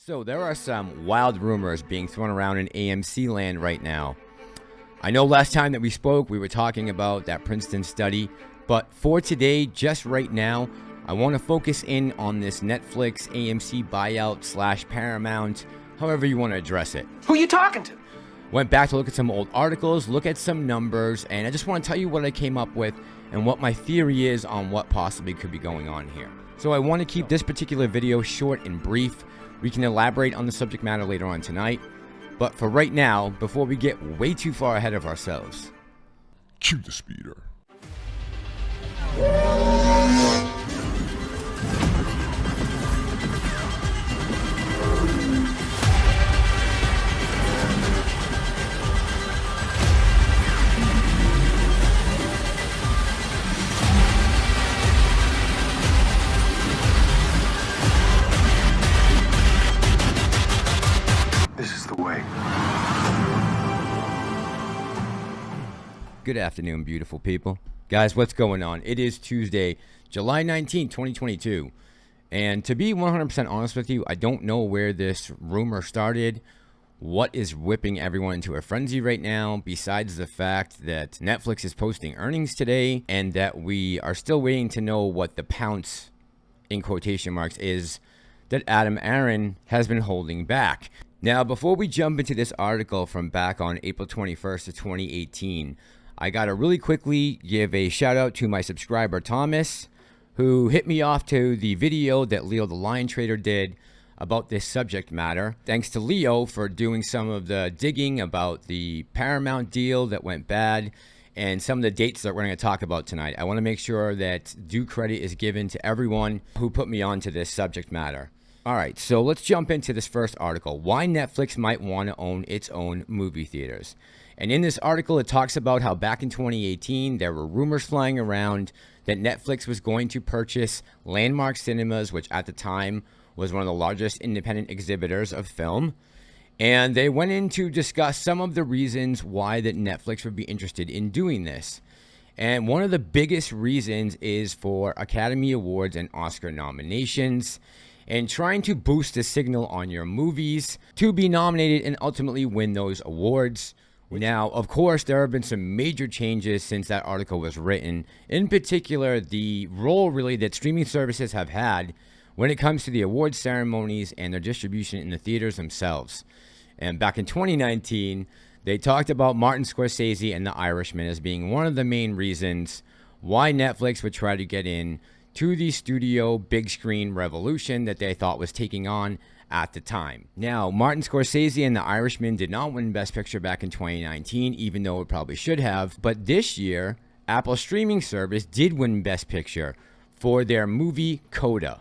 So there are some wild rumors being thrown around in AMC land right now. I know last time that we spoke, we were talking about that Princeton study, but for today, just right now, I want to focus in on this Netflix AMC buyout / Paramount, however you want to address it. Who you talking to? Went back to look at some old articles, look at some numbers, and I just want to tell you what I came up with and what my theory is on what possibly could be going on here. So I want to keep this particular video short and brief. We can elaborate on the subject matter later on tonight. But for right now, before we get way too far ahead of ourselves, cue the speeder. This is the way. good afternoon, beautiful people. Guys, what's going on? It is Tuesday, July 19, 2022. And to be 100% honest with you, I don't know where this rumor started. What is whipping everyone into a frenzy right now, besides the fact that Netflix is posting earnings today and that we are still waiting to know what the pounce, in quotation marks, is that Adam Aaron has been holding back. Now, before we jump into this article from back on April 21st of 2018, I gotta really quickly give a shout out to my subscriber Thomas, who hit me off to the video that Leo the Lion Trader did about this subject matter. Thanks to Leo for doing some of the digging about the Paramount deal that went bad and some of the dates that we're going to talk about tonight. I want to make sure that due credit is given to everyone who put me onto this subject matter. All right, so let's jump into this first article. Why Netflix might want to own its own movie theaters. And in this article, it talks about how back in 2018, there were rumors flying around that Netflix was going to purchase Landmark Cinemas, which at the time was one of the largest independent exhibitors of film. And they went in to discuss some of the reasons why that Netflix would be interested in doing this. And one of the biggest reasons is for Academy Awards and Oscar nominations and trying to boost the signal on your movies to be nominated and ultimately win those awards. Now, of course, there have been some major changes since that article was written. In particular, the role really that streaming services have had when it comes to the awards ceremonies and their distribution in the theaters themselves. And back in 2019, they talked about Martin Scorsese and The Irishman as being one of the main reasons why Netflix would try to get in to the studio big screen revolution that they thought was taking on at the time. Now, Martin Scorsese and The Irishman did not win Best Picture back in 2019, even though it probably should have. But this year, Apple's streaming service did win Best Picture for their movie Coda.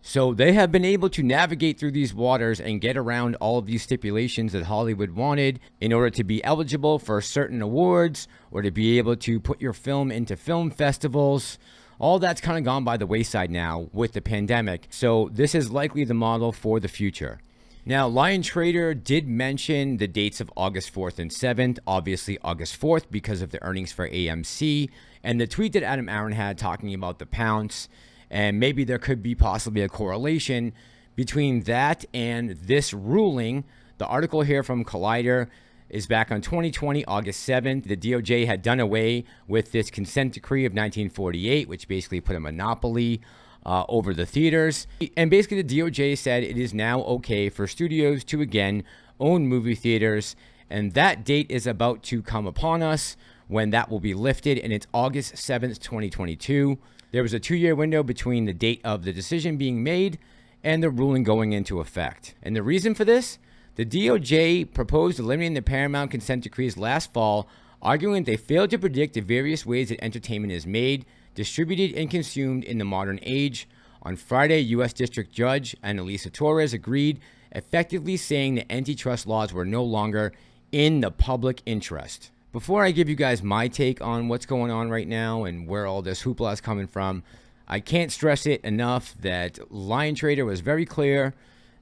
So they have been able to navigate through these waters and get around all of these stipulations that Hollywood wanted in order to be eligible for certain awards or to be able to put your film into film festivals. All that's kind of gone by the wayside now with the pandemic. So this is likely the model for the future. Now, LIONTRADER did mention the dates of August 4th and 7th, obviously August 4th because of the earnings for AMC, and the tweet that Adam Aaron had talking about the pounce. And maybe there could be possibly a correlation between that and this ruling. The article here from Collider is back on 2020, August 7th. The DOJ had done away with this consent decree of 1948, which basically put a monopoly over the theaters. And basically the DOJ said it is now okay for studios to again own movie theaters. And that date is about to come upon us when that will be lifted, and it's August 7th, 2022. There was a 2-year window between the date of the decision being made and the ruling going into effect. And the reason for this? The DOJ proposed eliminating the Paramount consent decrees last fall, arguing that they failed to predict the various ways that entertainment is made, distributed, and consumed in the modern age. On Friday, U.S. District Judge Annalisa Torres agreed, effectively saying that antitrust laws were no longer in the public interest. Before I give you guys my take on what's going on right now and where all this hoopla is coming from, I can't stress it enough that LIONTRADER was very clear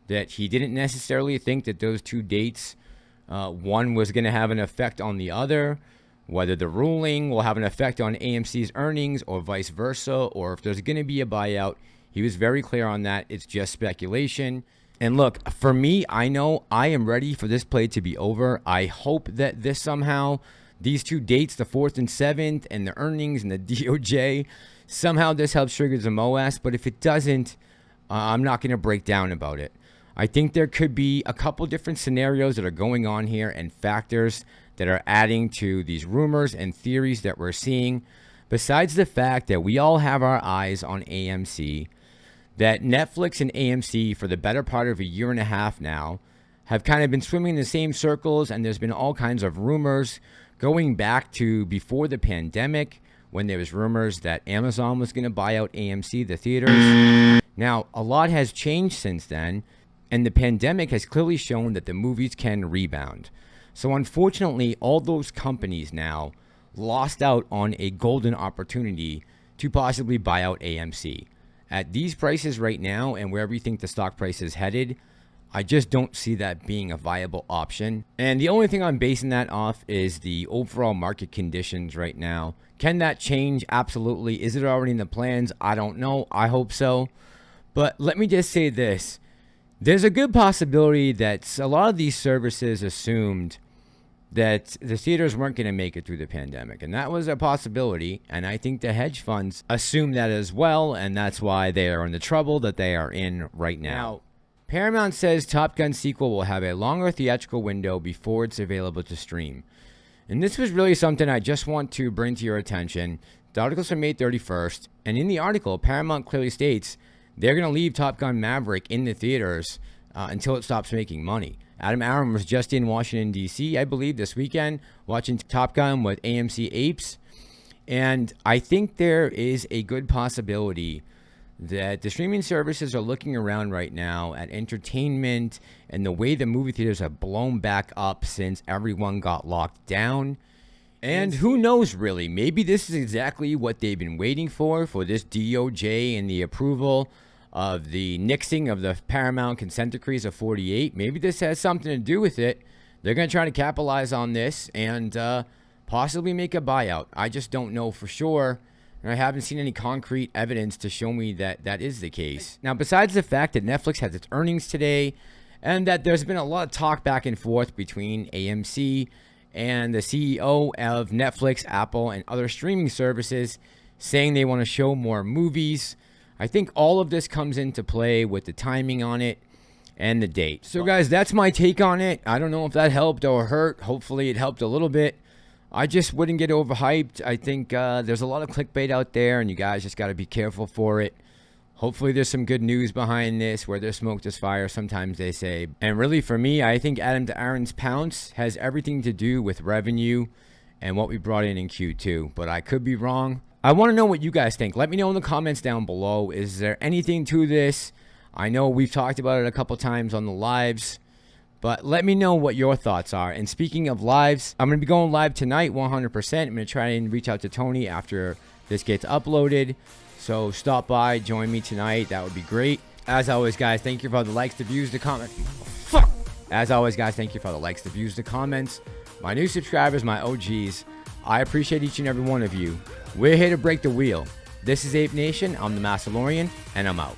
that he didn't necessarily think that those two dates, one was going to have an effect on the other, whether the ruling will have an effect on AMC's earnings or vice versa, or if there's going to be a buyout. He was very clear on that. It's just speculation. And look, for me, I know I am ready for this play to be over. I hope that this somehow, these two dates, the 4th and 7th, and the earnings and the DOJ, somehow this helps trigger the MOASS. But if it doesn't, I'm not going to break down about it. I think there could be a couple different scenarios that are going on here and factors that are adding to these rumors and theories that we're seeing. Besides the fact that we all have our eyes on AMC, that Netflix and AMC for the better part of a year and a half now have kind of been swimming in the same circles, and there's been all kinds of rumors going back to before the pandemic when there was rumors that Amazon was going to buy out AMC, the theaters. Now, a lot has changed since then, and the pandemic has clearly shown that the movies can rebound. So unfortunately, all those companies now lost out on a golden opportunity to possibly buy out AMC. At these prices right now and where we think the stock price is headed, I just don't see that being a viable option. And the only thing I'm basing that off is the overall market conditions right now. Can that change? Absolutely. Is it already in the plans? I don't know. I hope so. But let me just say this. There's a good possibility that a lot of these services assumed that the theaters weren't going to make it through the pandemic. And that was a possibility. And I think the hedge funds assume that as well. And that's why they are in the trouble that they are in right now. Paramount says Top Gun sequel will have a longer theatrical window before it's available to stream. And this was really something I just want to bring to your attention. The article's from May 31st. And in the article, Paramount clearly states they're going to leave Top Gun Maverick in the theaters until it stops making money. Adam Aaron was just in Washington, D.C., I believe, this weekend, watching Top Gun with AMC Apes. And I think there is a good possibility that the streaming services are looking around right now at entertainment and the way the movie theaters have blown back up since everyone got locked down. And who knows, really, maybe this is exactly what they've been waiting for this DOJ and the approval of the nixing of the Paramount consent decrees of 48. Maybe this has something to do with it. They're going to try to capitalize on this and possibly make a buyout. I just don't know for sure. And I haven't seen any concrete evidence to show me that that is the case. Now, besides the fact that Netflix has its earnings today and that there's been a lot of talk back and forth between AMC and the CEO of Netflix, Apple, and other streaming services saying they want to show more movies, I think all of this comes into play with the timing on it and the date. So guys, that's my take on it. I don't know if that helped or hurt. Hopefully it helped a little bit. I just wouldn't get overhyped. I think there's a lot of clickbait out there, and you guys just got to be careful for it. Hopefully there's some good news behind this. Where there's smoke, there's fire, sometimes they say. And really for me, I think Adam to Aaron's pounce has everything to do with revenue and what we brought in Q2. But I could be wrong. I want to know what you guys think. Let me know in the comments down below. Is there anything to this? I know we've talked about it a couple times on the lives, but let me know what your thoughts are. And speaking of lives, I'm going to be going live tonight 100%. I'm going to try and reach out to Tony after this gets uploaded. So stop by, join me tonight. That would be great. As always, guys, thank you for the likes, the views, the comments. Fuck! As always, guys, thank you for the likes, the views, the comments. My new subscribers, my OGs. I appreciate each and every one of you. We're here to break the wheel. This is Ape Nation. I'm the Massalorian, and I'm out.